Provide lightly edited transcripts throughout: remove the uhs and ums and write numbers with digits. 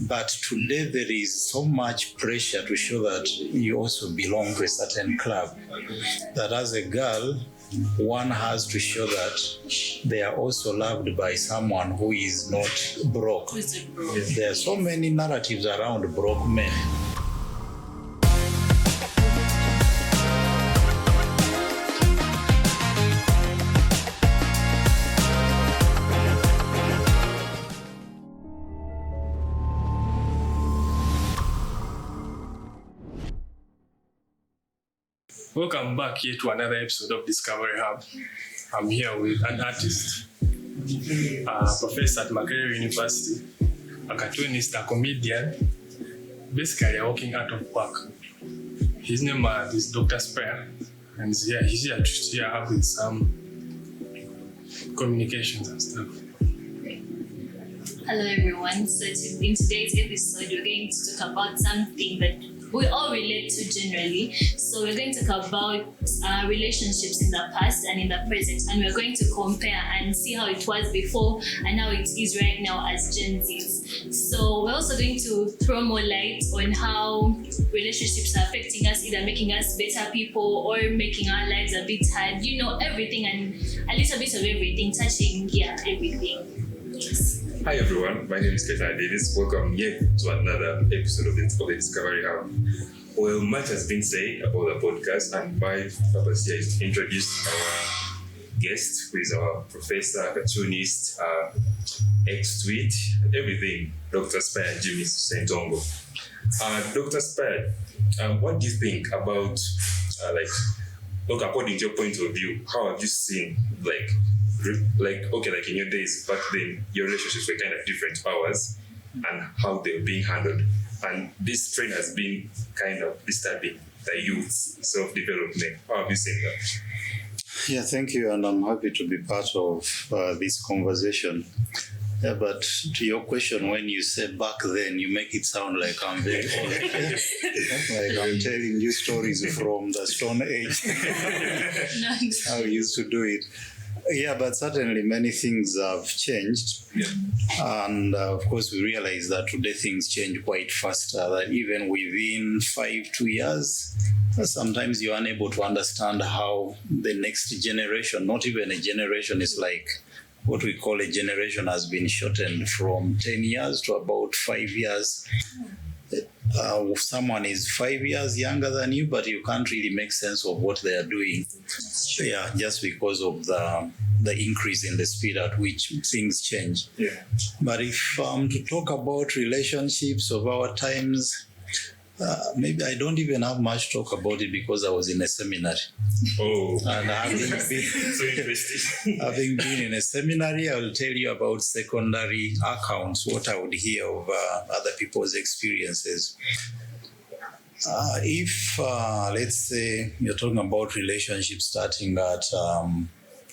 But today there is so much pressure to show that you also belong to a certain club, that as a girl, one has to show that they are also loved by someone who is not broke. There are so many narratives around broke men. Welcome back here to another episode of Discovery Hub. I'm here with an artist, a professor at Makerere University, a cartoonist, a comedian, basically a walking out of work. His name is Dr. Spire, and he's here to share up with some communications and stuff. Hello everyone. So in today's episode, we're going to talk about something that we all relate to generally. So we're going to talk about relationships in the past and in the present, and we're going to compare and see how it was before and how it is right now as Gen Zs. So we're also going to throw more light on how relationships are affecting us, either making us better people or making our lives a bit hard. You know, everything and a little bit of everything, touching, everything. Yes. Hi everyone, my name is Kaitana. Welcome yet to another episode of the Discovery Hub. Well, much has been said about the podcast, and my purpose here is to introduce our guest, who is our professor, cartoonist, ex-tweet, everything, Dr. Spire Jimmy Sentongo. Dr. Spire, what do you think about, according to your point of view, how have you seen, in your days back then, your relationships were kind of different to ours, and how they were being handled. And this trend has been kind of disturbing the youth's self-development. How have you seen that? Yeah, thank you, and I'm happy to be part of this conversation. Yeah, but to your question, when you say back then, you make it sound like I'm very old. Like I'm telling you stories from the Stone Age. Nice. How we used to do it. Yeah, but certainly many things have changed. Yeah. And of course, we realize that today things change quite faster, that even within 2 years, sometimes you're unable to understand how the next generation, not even a generation, is like what we call a generation has been shortened from 10 years to about 5 years. Someone is 5 years younger than you, but you can't really make sense of what they are doing. Yeah, just because of the increase in the speed at which things change. Yeah. But if to talk about relationships of our times, maybe I don't even have much to talk about it because I was in a seminary. Oh, and so interesting. Having been in a seminary, I will tell you about secondary accounts, what I would hear of other people's experiences. If, let's say, you're talking about relationships starting at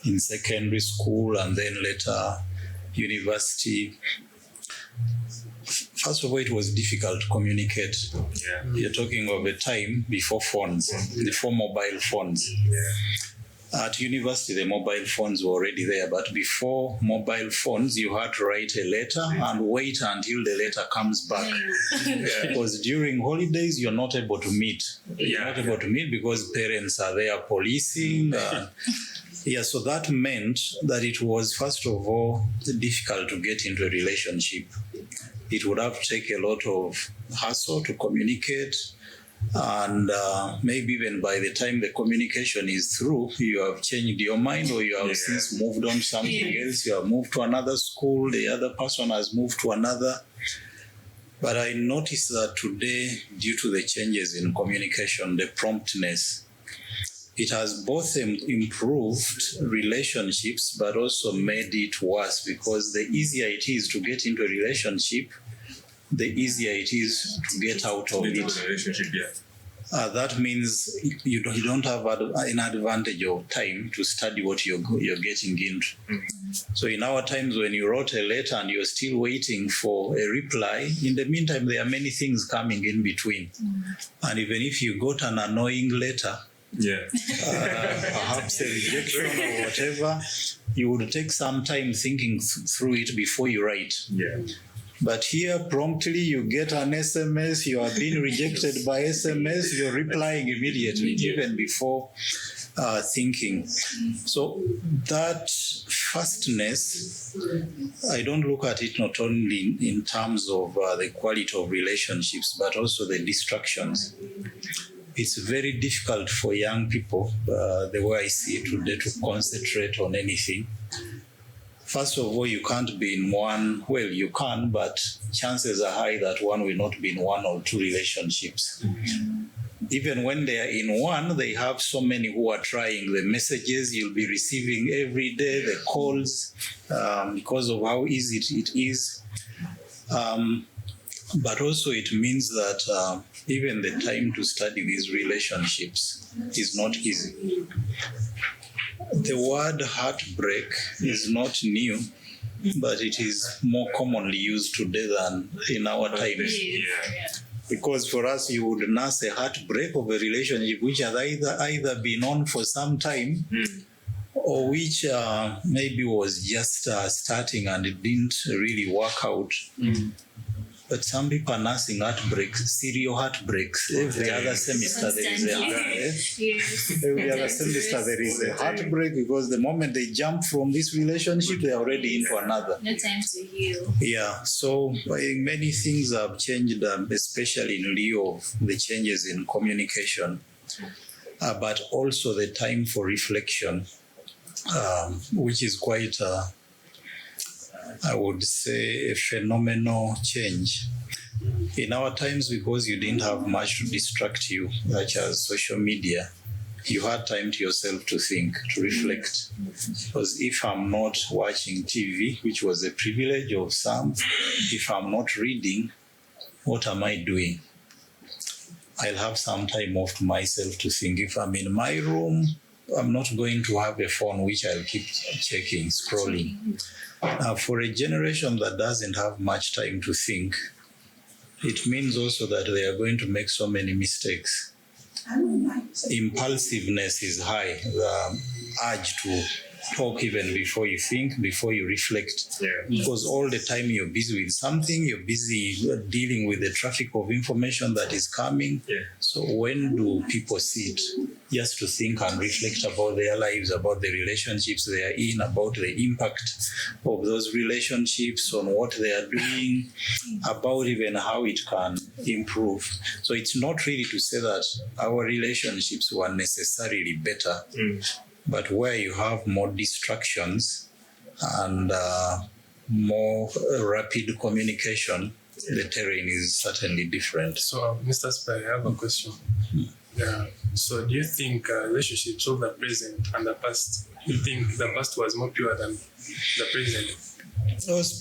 in secondary school and then later university, first of all, it was difficult to communicate. Yeah. You're talking of a time before phones, before mobile phones. Yeah. At university, the mobile phones were already there, but before mobile phones, you had to write a letter and wait until the letter comes back. Yeah. Because during holidays, you're not able to meet. You're not able to meet because parents are there policing. So that meant that it was, first of all, difficult to get into a relationship. It would have to take a lot of hassle to communicate. And maybe even by the time the communication is through, you have changed your mind or you have since moved on to something else. You have moved to another school, the other person has moved to another. But I noticed that today, due to the changes in communication, the promptness, it has both improved relationships, but also made it worse, because the easier it is to get into a relationship, the easier it is to get out of it. That means you don't have an advantage of time to study what you're getting into. Mm-hmm. So in our times, when you wrote a letter and you're still waiting for a reply, in the meantime, there are many things coming in between. Mm-hmm. And even if you got an annoying letter, perhaps a rejection or whatever, you would take some time thinking through it before you write. Yeah. But here, promptly, you get an SMS, you are being rejected by SMS, you're replying immediately, even before thinking. So that fastness, I don't look at it not only in terms of the quality of relationships, but also the distractions. It's very difficult for young people, the way I see it today, to concentrate on anything. First of all, you can't be in one, well, you can, but chances are high that one will not be in one or two relationships. Even when they are in one, they have so many who are trying. The messages you'll be receiving every day, the calls, because of how easy it is. But also it means that even the time to study these relationships is not easy. The word heartbreak is not new, but it is more commonly used today than in our times. Because for us, you would nurse a heartbreak of a relationship which has either been on for some time, or which maybe was just starting and it didn't really work out. But some people are nursing heartbreaks, serial heartbreaks. Every other semester there is a heartbreak. Every other semester there is a heartbreak, because the moment they jump from this relationship, they're already into another. No time to heal. Yeah, so many things have changed, especially in lieu of the changes in communication, but also the time for reflection, which is quite I would say a phenomenal change. In our times, because you didn't have much to distract you, such as social media, you had time to yourself to think, to reflect. Because if I'm not watching TV, which was a privilege of some, if I'm not reading, what am I doing? I'll have some time off to myself to think. If I'm in my room, I'm not going to have a phone which I'll keep checking, scrolling. For a generation that doesn't have much time to think, it means also that they are going to make so many mistakes. Impulsiveness is high, the urge to talk even before you think, before you reflect. Because all the time you're busy with something, you're busy dealing with the traffic of information that is coming. So when do people sit just to think and reflect about their lives, about the relationships they are in, about the impact of those relationships on what they are doing, about even how it can improve? So it's not really to say that our relationships were necessarily better, but where you have more distractions and more rapid communication, the terrain is certainly different. So, Mr. Spire, I have a question. So, do you think relationships of the present and the past, you think the past was more pure than the present?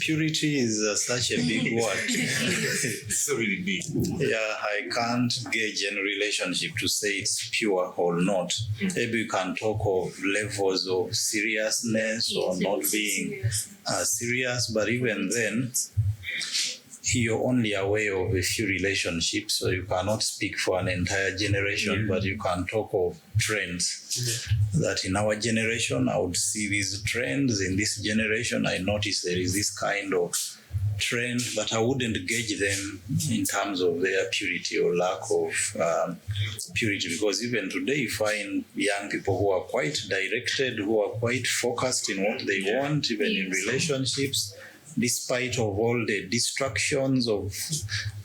Purity is such a big word. It's so really big. Yeah, I can't gauge any relationship to say it's pure or not. Maybe you can talk of levels of seriousness or not being serious, but even then, you're only aware of a few relationships, so you cannot speak for an entire generation, but you can talk of trends. That in our generation, I would see these trends. In this generation, I notice there is this kind of trend, but I wouldn't gauge them in terms of their purity or lack of purity, because even today you find young people who are quite directed, who are quite focused in what they want, even in relationships, despite of all the distractions of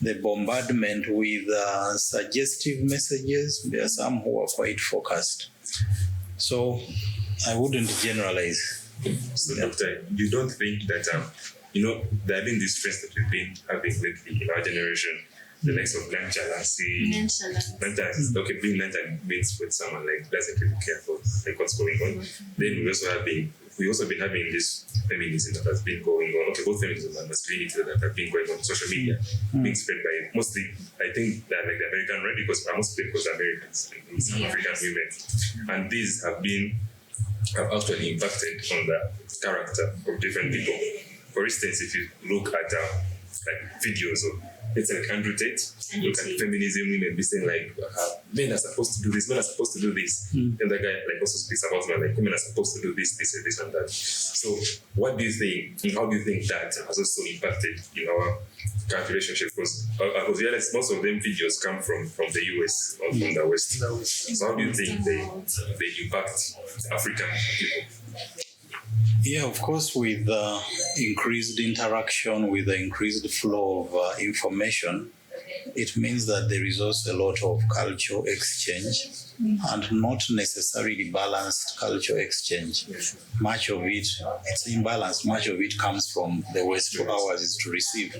the bombardment with suggestive messages. There are some who are quite focused. So I wouldn't generalize. So, Doctor, you don't think that, there have been these trends that we've been having lately in our generation, the likes of nonchalancy. Okay, being nonchalant means when someone doesn't really care for what's going on. Then we also been having this feminism that has been going on. Okay, both feminism and masculinity that have been going on social media, being spread by mostly, I think, that the American right, because mostly because Americans and some African women, and these have actually impacted on the character of different people. For instance, if you look at videos of, let's say, Andrew Tate, look at feminism, women be saying men are supposed to do this, men are supposed to do this. And the guy like also speaks about men, like women are supposed to do this, this, and this, and that. So what do you think, and how do you think that has also impacted in our current relationship? Because I realized most of them videos come from the US or from the West. So how do you think they impact African people? Yeah, of course, with increased interaction, with the increased flow of information, it means that there is also a lot of cultural exchange and not necessarily balanced cultural exchange. Much of it, it's imbalanced. Much of it comes from the West. For ours is to receive,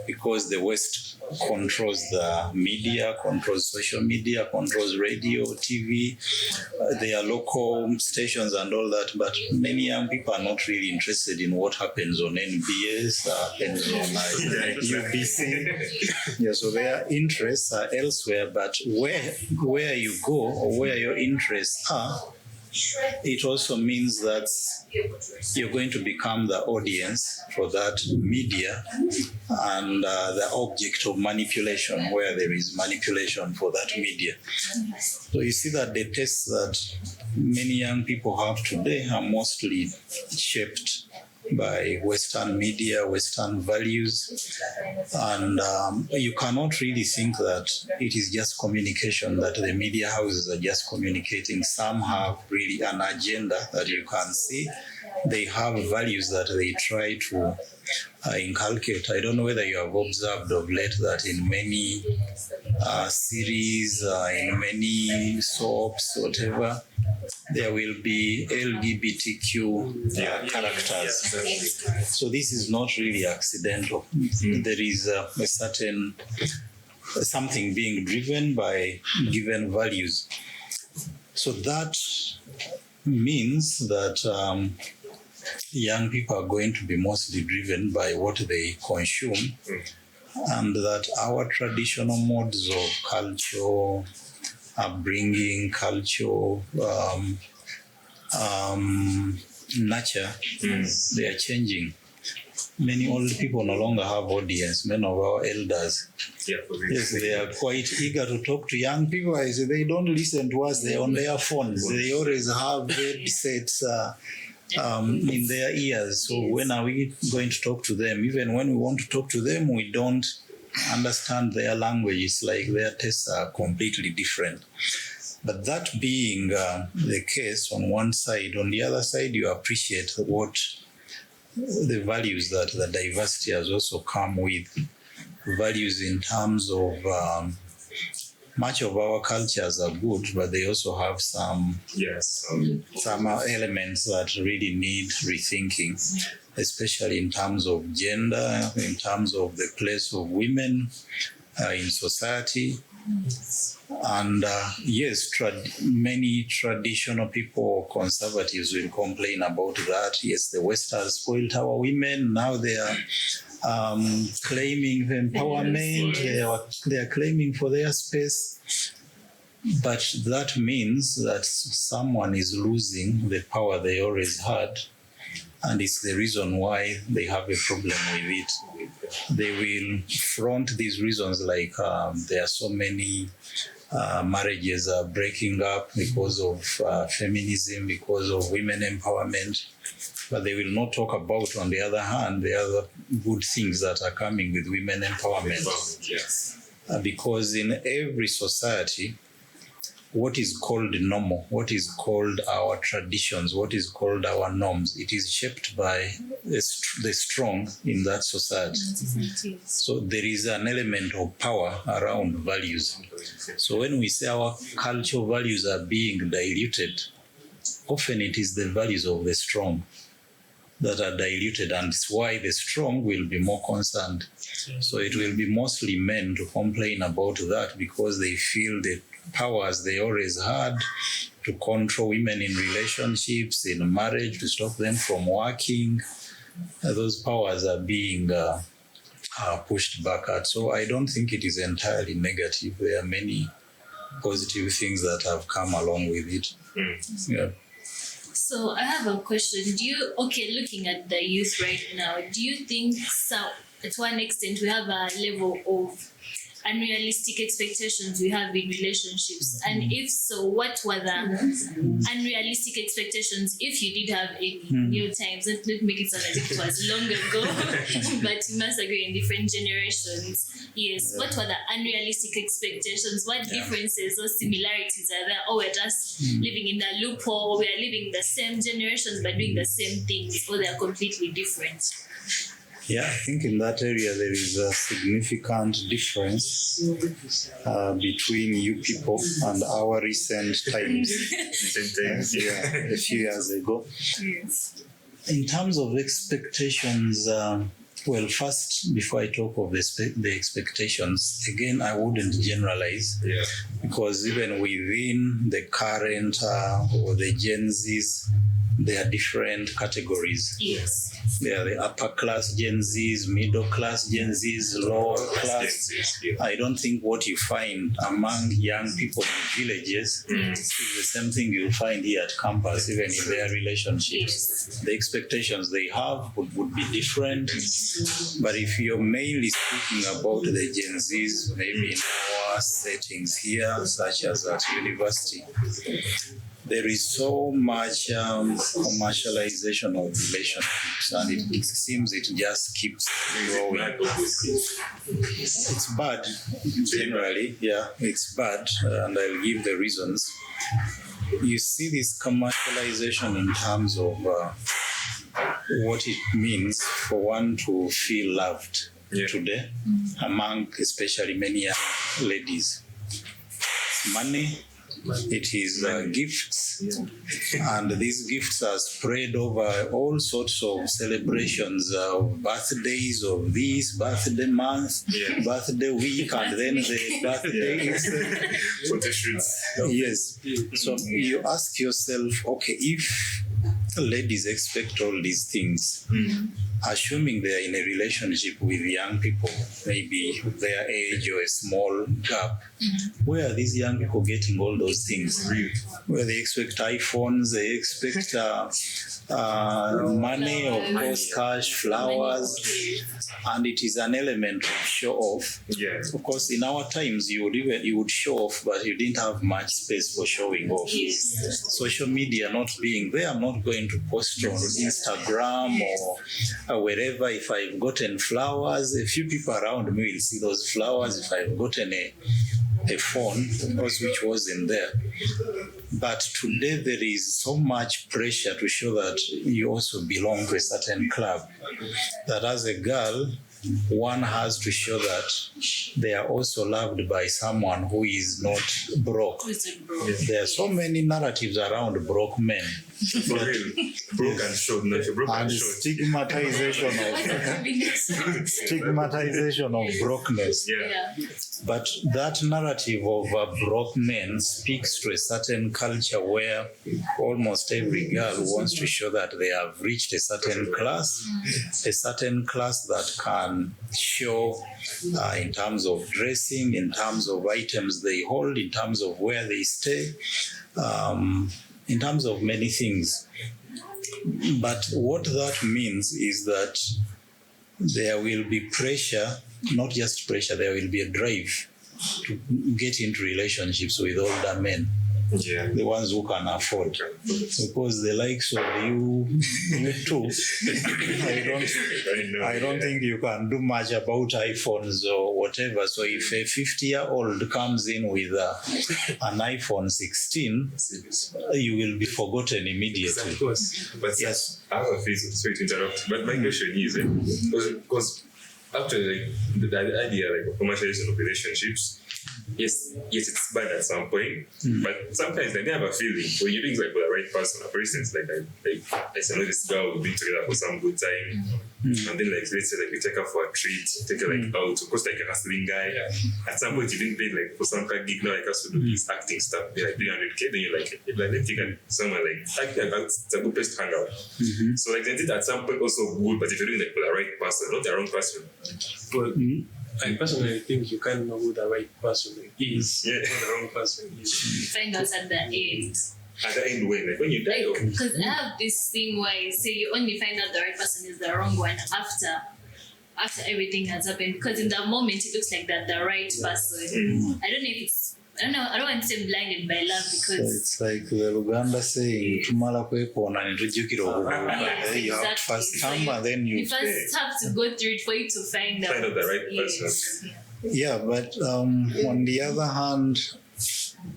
because the West controls the media, controls social media, controls radio, TV, their local stations and all that. But many young people are not really interested in what happens on NBS, happens on UBC. Yeah, so their interests are elsewhere. But where you go, or where your interests are, it also means that you're going to become the audience for that media and the object of manipulation, where there is manipulation for that media. So you see that the tastes that many young people have today are mostly shaped by Western media, Western values, and you cannot really think that it is just communication, that the media houses are just communicating. Some have really an agenda that you can see. They have values that they try to inculcate. I don't know whether you have observed of late that in many series, in many soaps, whatever, there will be LGBTQ characters. So this is not really accidental. There is a certain something being driven by given values. So that means that young people are going to be mostly driven by what they consume, and that our traditional modes of culture, upbringing, culture, nurture, they are changing. Many old people no longer have audience. Many of our elders, yes, they are quite eager to talk to young people. I say they don't listen to us. They're on their phones. They always have headsets in their ears. So when are we going to talk to them? Even when we want to talk to them, we don't understand their language. It's like their tastes are completely different. But that being the case on one side, on the other side, you appreciate what the values that the diversity has also come with. Values in terms of much of our cultures are good, but they also have some elements that really need rethinking, especially in terms of gender, in terms of the place of women in society. And yes, many traditional people, conservatives, will complain about that. Yes, the West has spoiled our women. Now they are claiming the empowerment. They are claiming for their space. But that means that someone is losing the power they always had. And it's the reason why they have a problem with it. They will front these reasons like there are so many marriages are breaking up because of feminism, because of women empowerment. But they will not talk about, on the other hand, the other good things that are coming with women empowerment. Because in every society, what is called normal, what is called our traditions, what is called our norms, it is shaped by the strong in that society. So there is an element of power around values. So when we say our cultural values are being diluted, often it is the values of the strong that are diluted, and it's why the strong will be more concerned. So it will be mostly men to complain about that, because they feel the powers they always had to control women in relationships, in marriage, to stop them from working. Those powers are being pushed back at. So I don't think it is entirely negative. There are many positive things that have come along with it. Yeah. So I have a question. Looking at the youth right now, do you think to one extent we have a level of unrealistic expectations we have in relationships? And if so, what were the unrealistic expectations, if you did have any new times? Don't make it sound as if it was long ago, but you must agree in different generations. Yes, what were the unrealistic expectations? What differences or similarities are there? Or we're just living in the loophole, or we are living the same generations but doing the same things, or they are completely different? Yeah, I think in that area there is a significant difference between you people and our recent times. A few years ago. Yes. In terms of expectations, well, first, before I talk of the expectations, again, I wouldn't generalize, because even within the current or the Gen Zs, there are different categories. Yes. There are the upper class Gen Zs, middle class Gen Zs, lower class. I don't think what you find among young people in villages is the same thing you'll find here at campus, even in their relationships. The expectations they have would be different. But if you're mainly speaking about the Gen Zs, maybe in our settings here, such as at university, there is so much commercialization of relationships, and it seems it just keeps growing. It's bad, generally, it's bad, and I'll give the reasons. You see this commercialization in terms of what it means for one to feel loved today, among especially many young ladies. Money. It is gifts, and these gifts are spread over all sorts of celebrations of birthdays, of this birthday month, birthday week, and then the birthdays. Yes. So you ask yourself, okay, if ladies expect all these things, assuming they are in a relationship with young people, maybe their age or a small gap, where are these young people getting all those things? Where they expect iPhones, they expect money, of course, cash, flowers, and it is an element of show off. Of course, in our times, you would show off, but you didn't have much space for showing off. Social media not being there, I'm not going to post on Instagram or wherever. If I've gotten flowers, a few people around me will see those flowers. If I've gotten a phone, of course, which wasn't there. But today there is so much pressure to show that you also belong to a certain club, that as a girl, one has to show that they are also loved by someone who is not broke. There are so many narratives around broke men. For real. Broke and short, not broke and short. Stigmatization of brokenness. But that narrative of broke men speaks to a certain culture where almost every girl wants to show that they have reached a certain class that can show in terms of dressing, in terms of items they hold, in terms of where they stay, in terms of many things. But what that means is that there will be pressure, not just pressure, there will be a drive to get into relationships with older men. The ones who can afford, because the likes of you too, I don't think you can do much about iPhones or whatever. So if a 50-year-old comes in with an iPhone 16, you will be forgotten immediately. Of course. But yes, I have a face, sorry to interrupt, but my question is, because actually the idea of commercialization of relationships, yes, it's bad at some point, but sometimes I have a feeling when you're doing with the right person. For instance, I know this girl, we've been together for some good time, and then let's say we take her for a treat, take her out, of course, a hustling guy. At some point, you didn't pay for some kind of gig, now us to do this acting stuff, be 300K, then you're let's take her somewhere it's a good place to hang out. So then it at some point also good, but if you're doing for the right person, not the wrong person. Well, I personally think you can't know who the right person is, who the wrong person is. Find out at the end. At the end, when you die, because I have this thing where you say you only find out the right person is the wrong one after after everything has happened, because in that moment it looks like they're the right person. I don't know if it's, I don't want to say blinded by love, because So it's like the Luganda saying, "Tumala kwekona nitujukira obubi." Yes, You have to exactly. first So come and then you first have to go through it for you to find out Find out the right person. Yes. Yeah, but on the other hand,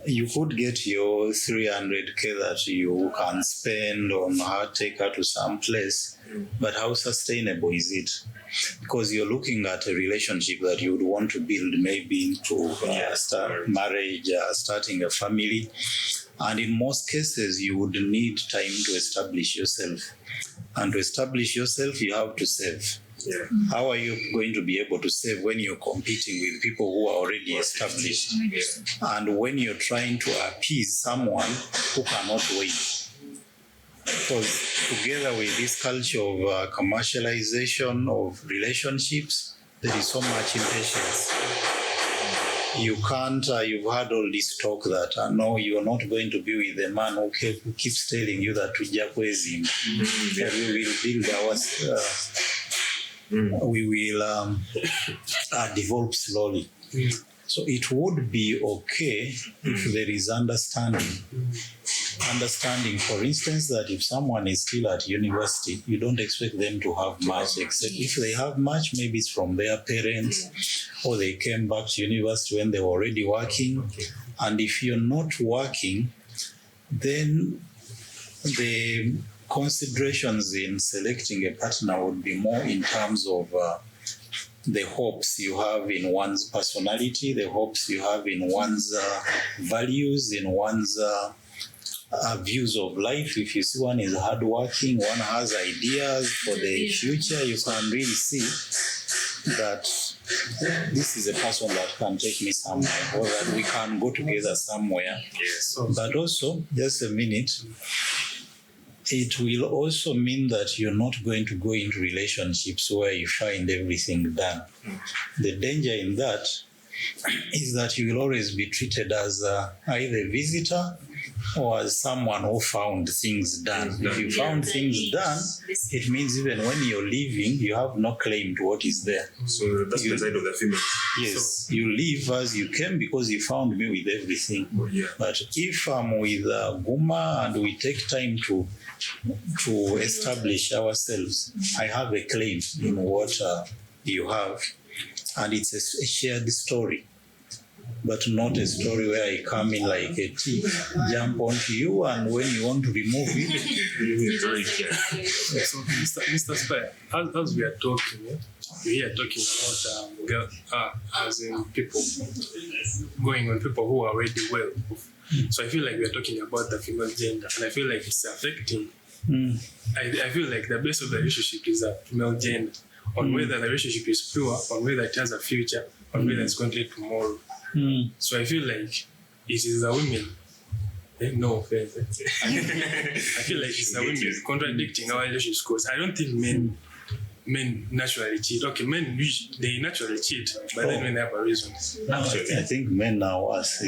you could get your 300k that you can spend on her, take her to some place, but how sustainable is it? Because you're looking at a relationship that you would want to build, maybe into start marriage, starting a family, and in most cases you would need time to establish yourself, and to establish yourself you have to save. Yeah. How are you going to be able to save when you're competing with people who are already established, and when you're trying to appease someone who cannot wait? Because together with this culture of commercialization of relationships, there is so much impatience. You can't, you've heard all this talk that, no, you're not going to be with a man who keeps telling you that that we will build we will develop slowly. So it would be okay if there is understanding. Understanding, for instance, that if someone is still at university, you don't expect them to have much, except if they have much, maybe it's from their parents, or they came back to university when they were already working. And if you're not working, then the considerations in selecting a partner would be more in terms of the hopes you have in one's personality, the hopes you have in one's values, in one's views of life. If you see one is hardworking, one has ideas for the future, you can really see that this is a person that can take me somewhere, or that we can go together somewhere. Yes. But also, just a minute, it will also mean that you're not going to go into relationships where you find everything done. The danger in that is that you will always be treated as either a visitor or as someone who found things done. If you found things done, it means even when you're leaving, you have no claim to what is there. So that's the side of the female. Yes, you leave as you came because you found me with everything. Yeah. But if I'm with Guma and we take time to establish ourselves, I have a claim in what you have, and it's a shared story, but not a story where I come in like a thief, jump onto you, and when you want to remove it. So, Mr. Spire, as we are talking, we are talking about as in people going on people who are already well off. So I feel like we are talking about the female gender, and I feel like it's affecting. I feel like the base of the relationship is the female gender, on whether the relationship is pure, on whether it has a future, on whether it's going to lead tomorrow. So I feel like it is the women. No offense. I feel like it's the women contradicting our relationships, because I don't think men naturally cheat. Okay, men they naturally cheat, but then when they have a reason. Actually, I think men are worse.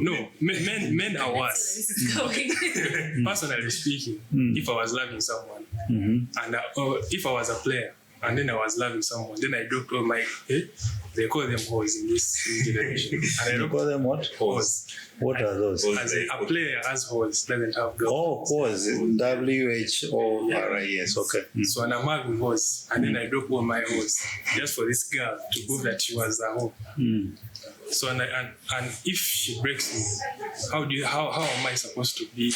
No, men are worse. Personally speaking, if I was loving someone, and if I was a player, and then I was loving someone, then I dropped all my. They call them hoes in this generation. And You call them what? hoes. What are those? As a player has hoes, doesn't have girls. Oh, pause. WHORIS. Okay. So and I'm having hoes, and then I drop all my hoes just for this girl to prove that she was a hoe. So and if she breaks me, how am I supposed to be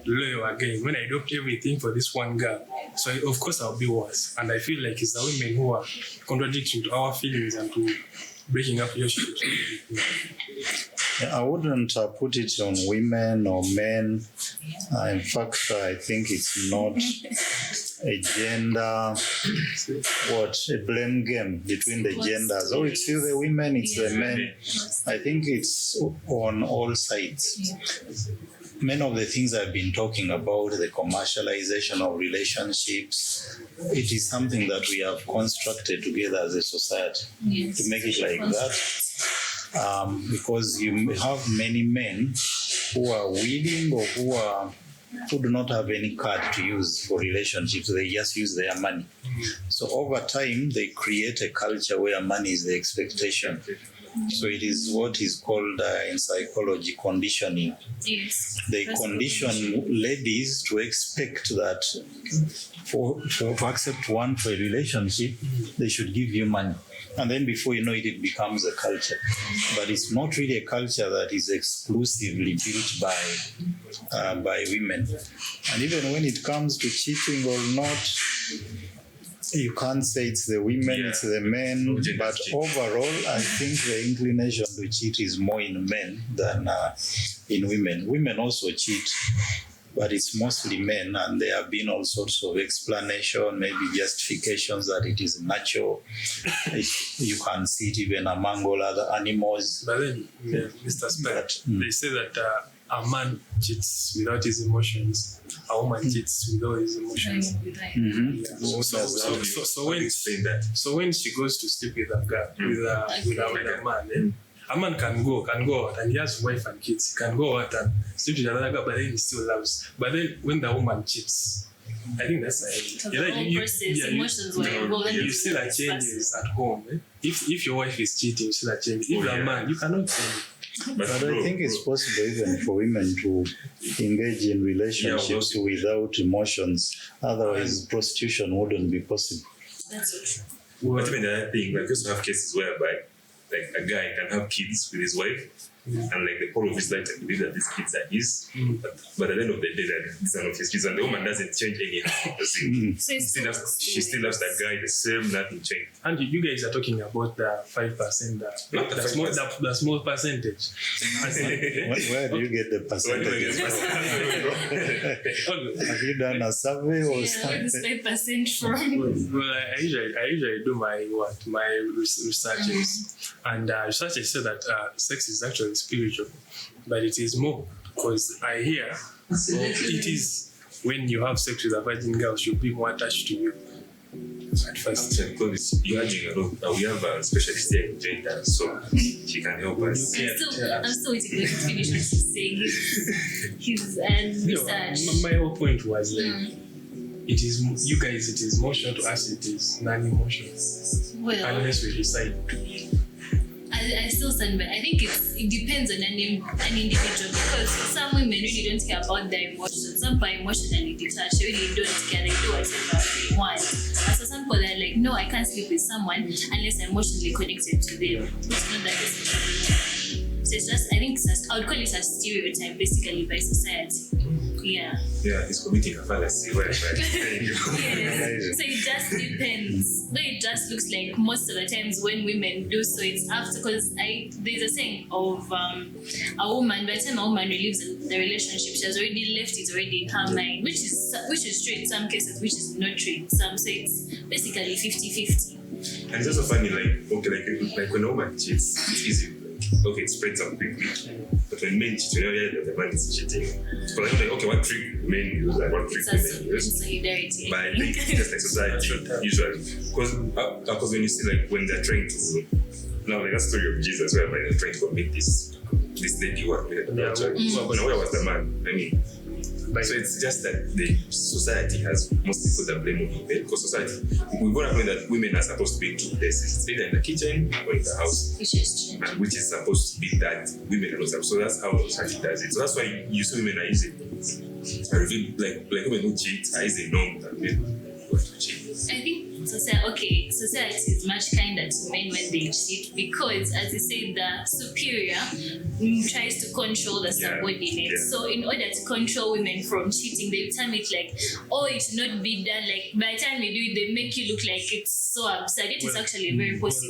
loyal again when I dropped everything for this one girl? So of course I'll be worse, and I feel like it's the women who are contradicting to our feelings and to breaking up relationships. I wouldn't put it on women or men. In fact, I think it's not a gender, a blame game between the genders. Oh, it's you, the women, it's the men. I think it's on all sides. Many of the things I've been talking about, the commercialization of relationships, it is something that we have constructed together as a society to make it like that. Because you have many men who are willing or who are who do not have any card to use for relationships. They just use their money. So over time, they create a culture where money is the expectation. So it is what is called in psychology conditioning. Yes. They condition ladies to expect that to accept one for a relationship, they should give you money. And then before you know it, it becomes a culture. But it's not really a culture that is exclusively built by women. And even when it comes to cheating or not, you can't say it's the women, it's the men. But overall, I think the inclination to cheat is more in men than in women. Women also cheat, but it's mostly men, and there have been all sorts of explanation, maybe justifications that it is natural. You can see it even among all other animals. But then, Mr. Spire, they say that a man cheats without his emotions, a woman cheats with all his emotions. Mm-hmm. Yeah. So when she goes to sleep with a girl, with a man, a man can go out and he has wife and kids. He can go out and sleep with another girl, but then he still loves. But then when the woman cheats, I think that's like you see that changes at home. If your wife is cheating, you see that changes. If you're a man, you cannot change. But I think it's possible even for women to engage in relationships without emotions. Otherwise, prostitution wouldn't be possible. That's so true. But even the other thing, like, you also have cases whereby like a guy can have kids with his wife, and like the whole of his life to believe that these kids are his, but at the end of the day, that these are not his kids, and the woman doesn't change anyhow. She still loves that guy the same, nothing changed. And you guys are talking about the 5%, the small percentage. Where do you get the percentage? Have you done a survey or something? Where is 5% from? Well, I usually do my researches, and researchers say that sex is actually spiritual, but it is more, because I hear it is when you have sex with a virgin girl, she'll be more attached to you at first. Clovis, you're doing a lot. We have a specialist here in Jade, so she can help us. I'm still waiting to finish what he's saying. His research. My whole point was like, it is you guys. It is emotional, to us it is non-emotional. Well, unless we decide. I still stand by. I think it depends on an individual, because some women really don't care about their emotions. Some are emotionally detached, they really don't care. They do whatever they want. And so some people are like, no, I can't sleep with someone unless I'm emotionally connected to them. It's not that easy. So it's just, I think I would call it a stereotype basically by society. Yeah. Yeah, he's committing a fallacy. Yes. So it just depends. Though it just looks like most of the times when women do so, it's after, because there's a saying of a woman, by the time a woman relieves the relationship, she has already left it already in her mind, which is true in some cases, which is not true in some. So it's basically 50-50. And it's also funny, like when a woman cheats, it's easy. Okay, it spreads out quickly. But when men cheat, you know that the man is cheating. So like, okay, what trick men use, like what trick women use. Solidarity. But I think it's just like society, usually. Because when you see, like, when they're trying to, now like that story of Jesus, whereby they're trying to commit this lady who had committed adultery. Now where was the man? I mean, so it's just that the society has mostly put the blame on women, because society, we've got to know that women are supposed to be in two places. It's either in the kitchen or in the house. Which is supposed to be that women are not. So that's how society does it. So that's why you see women are easy. Like women who cheat are easy known than men who cheat. I think society is much kinder to men when they cheat, because, as you said, the superior tries to control the subordinate. Yeah. So in order to control women from cheating, they term it like, oh, it should not be done. Like, by the time you do it, they make you look like it's so absurd. It is actually very possible.